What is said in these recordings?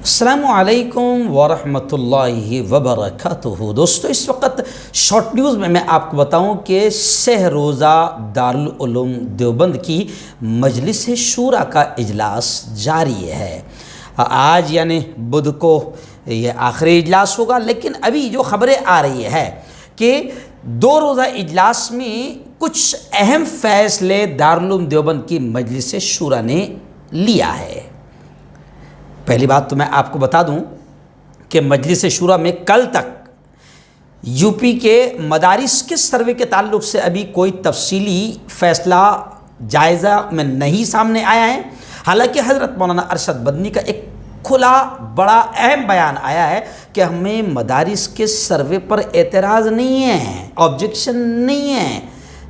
السلام علیکم ورحمۃ اللہ وبرکاتہ۔ دوستو، اس وقت شارٹ نیوز میں آپ کو بتاؤں کہ 6 روزہ دارالعلوم دیوبند کی مجلس شورا کا اجلاس جاری ہے۔ آج یعنی بدھ کو یہ آخری اجلاس ہوگا، لیکن ابھی جو خبریں آ رہی ہے کہ 2 روزہ اجلاس میں کچھ اہم فیصلے دارالعلوم دیوبند کی مجلس شورا نے لیا ہے۔ پہلی بات تو میں آپ کو بتا دوں کہ مجلس شورا میں کل تک یو پی کے مدارس کے سروے کے تعلق سے ابھی کوئی تفصیلی فیصلہ جائزہ میں نہیں سامنے آیا ہے۔ حالانکہ حضرت مولانا ارشد مدنی کا ایک کھلا بڑا اہم بیان آیا ہے کہ ہمیں مدارس کے سروے پر اعتراض نہیں ہے، آبجیکشن نہیں ہے،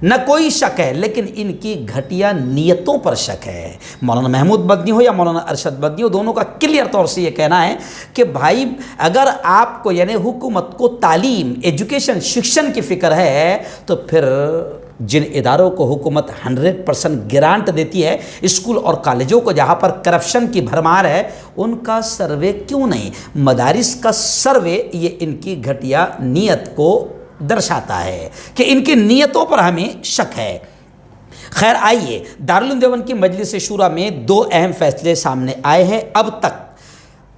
نہ کوئی شک ہے، لیکن ان کی گھٹیا نیتوں پر شک ہے۔ مولانا محمود مدنی ہو یا مولانا ارشد مدنی ہو، دونوں کا کلیئر طور سے یہ کہنا ہے کہ بھائی اگر آپ کو یعنی حکومت کو تعلیم، ایجوکیشن، شکشن کی فکر ہے تو پھر جن اداروں کو حکومت 100% گرانٹ دیتی ہے، اسکول اور کالجوں کو جہاں پر کرپشن کی بھرمار ہے، ان کا سروے کیوں نہیں؟ مدارس کا سروے یہ ان کی گھٹیا نیت کو درشاتا ہے کہ ان کی نیتوں پر ہمیں شک ہے۔ خیر، آئیے دارالعلوم دیوبند کی مجلس شورا میں 2 اہم فیصلے سامنے آئے ہیں اب تک۔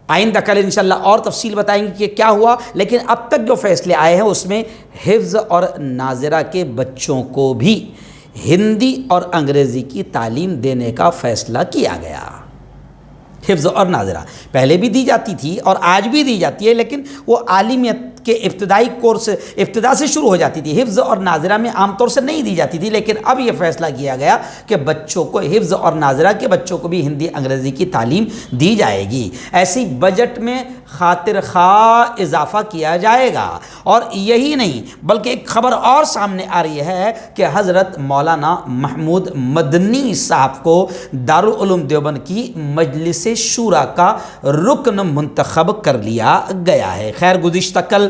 آئندہ کل انشاءاللہ اور تفصیل بتائیں گے کہ کیا ہوا، لیکن اب تک جو فیصلے آئے ہیں اس میں حفظ اور ناظرہ کے بچوں کو بھی ہندی اور انگریزی کی تعلیم دینے کا فیصلہ کیا گیا۔ حفظ اور ناظرہ پہلے بھی دی جاتی تھی اور آج بھی دی جاتی ہے، لیکن وہ عالمیت کے ابتدائی کورس ابتدا سے شروع ہو جاتی تھی۔ حفظ اور ناظرہ میں عام طور سے نہیں دی جاتی تھی، لیکن اب یہ فیصلہ کیا گیا کہ بچوں کو حفظ اور ناظرہ کے بچوں کو بھی ہندی انگریزی کی تعلیم دی جائے گی۔ ایسی بجٹ میں خاطر خواہ اضافہ کیا جائے گا۔ اور یہی نہیں بلکہ ایک خبر اور سامنے آ رہی ہے کہ حضرت مولانا محمود مدنی صاحب کو دارالعلوم دیوبند کی مجلس شورا کا رکن منتخب کر لیا گیا ہے۔ خیر، گزشتہ کل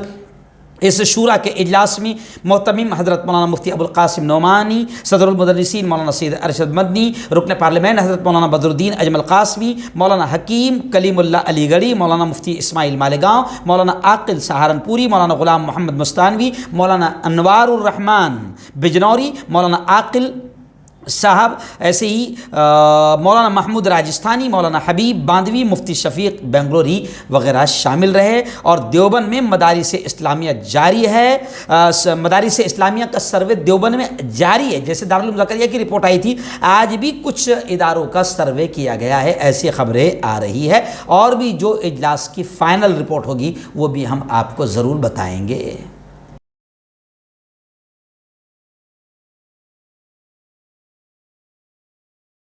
اس شورا کے اجلاس میں محتمم حضرت مولانا مفتی ابوالقاسم نعمانی، صدر المدرسین مولانا سید ارشد مدنی، رکن پارلیمنٹ حضرت مولانا بدر الدین اجمل قاسمی، مولانا حکیم کلیم اللہ علی گڑھی، مولانا مفتی اسماعیل مالیگاؤں، مولانا عاقل سہارنپوری، مولانا غلام محمد مستانوی، مولانا انوار الرحمن بجنوری، مولانا عاقل صاحب، ایسے ہی مولانا محمود راجستھانی، مولانا حبیب باندوی، مفتی شفیق بنگلوری وغیرہ شامل رہے۔ اور دیوبند میں مدارس اسلامیہ جاری ہے، مدارس اسلامیہ کا سروے دیوبند میں جاری ہے۔ جیسے دارالعلوم زکریا کی رپورٹ آئی تھی، آج بھی کچھ اداروں کا سروے کیا گیا ہے، ایسی خبریں آ رہی ہے۔ اور بھی جو اجلاس کی فائنل رپورٹ ہوگی وہ بھی ہم آپ کو ضرور بتائیں گے۔